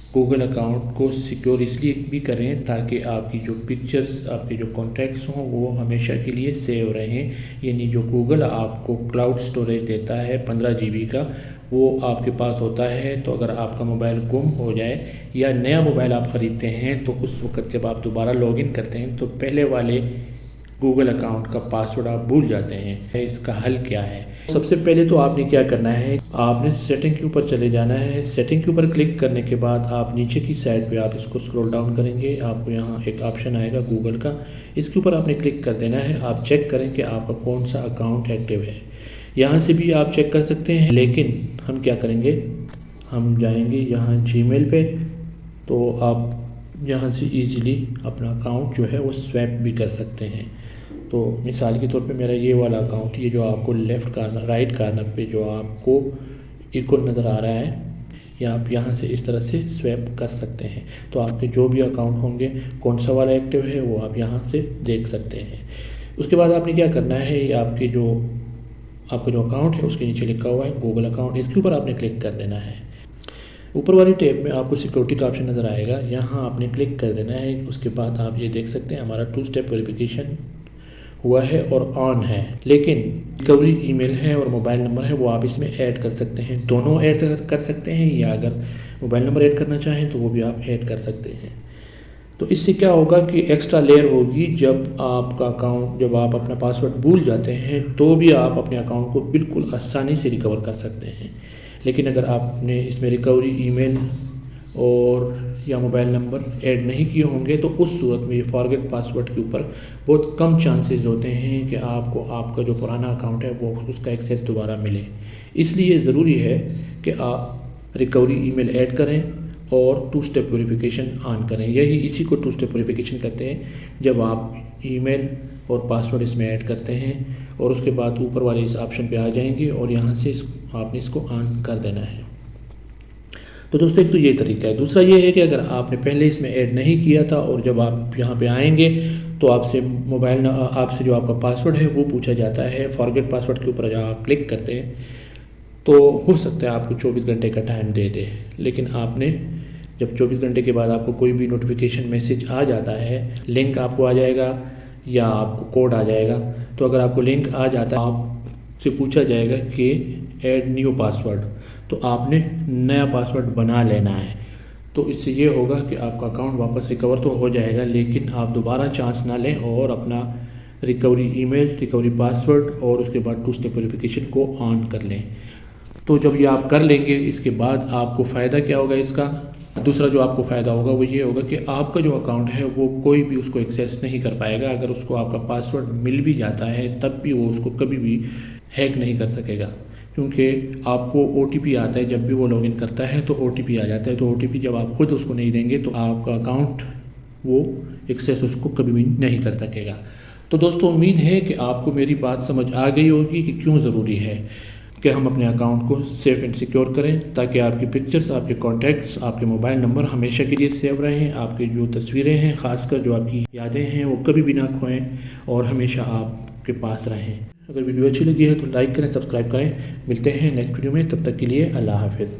Google account को secure इसलिए भी करें ताकि आपकी जो पिक्चर्स, आपके जो कॉन्टैक्ट्स हों वो हमेशा के लिए सेव रहें। यानी जो गूगल आपको क्लाउड स्टोरेज देता है 15 GB का, वो आपके पास होता है। तो अगर आपका मोबाइल गुम हो जाए या नया मोबाइल आप ख़रीदते हैं तो उस वक्त जब आप दोबारा लॉगिन करते हैं तो पहले वाले गूगल अकाउंट का पासवर्ड आप भूल जाते हैं। इसका हल क्या है? सबसे पहले तो आपने क्या करना है, आपने सेटिंग के ऊपर चले जाना है। सेटिंग के ऊपर क्लिक करने के बाद आप नीचे की साइड पे आप इसको स्क्रॉल डाउन करेंगे, आपको यहाँ एक ऑप्शन आएगा गूगल का, इसके ऊपर आपने क्लिक कर देना है। आप चेक करें कि आपका कौन सा अकाउंट एक्टिव है। यहाँ से भी आप चेक कर सकते हैं, लेकिन हम क्या करेंगे, हम जाएंगे यहाँ जीमेल पे, तो आप यहाँ से इजीली अपना अकाउंट जो है वो स्वैप भी कर सकते हैं। तो मिसाल के तौर पे मेरा ये वाला अकाउंट, ये जो आपको लेफ़्ट कार्नर, राइट कार्नर पे जो आपको इकोन नज़र आ रहा है, या आप यहाँ से इस तरह से स्वैप कर सकते हैं। तो आपके जो भी अकाउंट होंगे, कौन सा वाला एक्टिव है वो आप यहाँ से देख सकते हैं। उसके बाद आपने क्या करना है, ये आपका जो अकाउंट है उसके नीचे लिखा हुआ है गूगल अकाउंट, इसके ऊपर आपने क्लिक कर देना है। ऊपर वाली टैब में आपको सिक्योरिटी का ऑप्शन नज़र आएगा, यहाँ आपने क्लिक कर देना है। उसके बाद आप ये देख सकते हैं हमारा 2 स्टेप वेरिफिकेशन हुआ है और ऑन है। लेकिन रिकवरी ईमेल है और मोबाइल नंबर है वो आप इसमें ऐड कर सकते हैं, दोनों ऐड कर सकते हैं, या अगर मोबाइल नंबर ऐड करना चाहें तो वो भी आप ऐड कर सकते हैं। तो इससे क्या होगा कि एक्स्ट्रा लेयर होगी, जब आप अपना पासवर्ड भूल जाते हैं तो भी आप अपने अकाउंट को बिल्कुल आसानी से रिकवर कर सकते हैं। लेकिन अगर आपने इसमें रिकवरी ईमेल और या मोबाइल नंबर ऐड नहीं किए होंगे तो उस सूरत में ये फॉरगेट पासवर्ड के ऊपर बहुत कम चांसेस होते हैं कि आपको आपका जो पुराना अकाउंट है वो उसका एक्सेस दोबारा मिले। इसलिए ज़रूरी है कि आप रिकवरी ईमेल ऐड करें और 2 स्टेप वेरिफिकेशन ऑन करें। इसी को 2 स्टेप वेरिफिकेशन कहते हैं, जब आप ईमेल और पासवर्ड इसमें ऐड करते हैं और उसके बाद ऊपर वाले इस ऑप्शन पे आ जाएंगे और यहाँ से आपने इसको ऑन कर देना है। तो दोस्तों एक तो ये तरीका है। दूसरा ये है कि अगर आपने पहले इसमें ऐड नहीं किया था और जब आप यहाँ पे आएंगे तो आपसे जो आपका पासवर्ड है वो पूछा जाता है। फॉरगेट पासवर्ड के ऊपर जब आप क्लिक करते हैं तो हो सकता है आपको 24 घंटे का टाइम दे दे, लेकिन आपने जब 24 घंटे के बाद आपको कोई भी नोटिफिकेशन मैसेज आ जाता है, लिंक आपको आ जाएगा या आपको कोड आ जाएगा। तो अगर आपको लिंक आ जाता है, आपसे पूछा जाएगा कि ऐड न्यू पासवर्ड, तो आपने नया पासवर्ड बना लेना है। तो इससे ये होगा कि आपका अकाउंट वापस रिकवर तो हो जाएगा, लेकिन आप दोबारा चांस ना लें और अपना रिकवरी ईमेल, रिकवरी पासवर्ड और उसके बाद 2 स्टेप वेरिफिकेशन को ऑन कर लें। तो जब ये आप कर लेंगे, इसके बाद आपको फ़ायदा क्या होगा इसका? दूसरा जो आपको फ़ायदा होगा वो ये होगा कि आपका जो अकाउंट है वो कोई भी उसको एक्सेस नहीं कर पाएगा। अगर उसको आपका पासवर्ड मिल भी जाता है तब भी वो उसको कभी भी हैक नहीं कर सकेगा, क्योंकि आपको OTP आता है। जब भी वो लॉगिन करता है तो OTP आ जाता है। तो OTP जब आप खुद उसको नहीं देंगे तो आपका अकाउंट वो एक्सेस उसको कभी भी नहीं कर सकेगा। तो दोस्तों उम्मीद है कि आपको मेरी बात समझ आ गई होगी कि क्यों ज़रूरी है कि हम अपने अकाउंट को सेफ़ एंड सिक्योर करें, ताकि आपकी पिक्चर्स, आपके कॉन्टैक्ट्स, आपके मोबाइल नंबर हमेशा के लिए सेव रहें। आपकी जो तस्वीरें हैं, ख़ासकर जो आपकी यादें हैं, वो कभी भी ना खोएं और हमेशा आपके पास रहें। अगर वीडियो अच्छी लगी है तो लाइक करें, सब्सक्राइब करें। मिलते हैं नेक्स्ट वीडियो में, तब तक के लिए अल्लाह हाफ़िज़।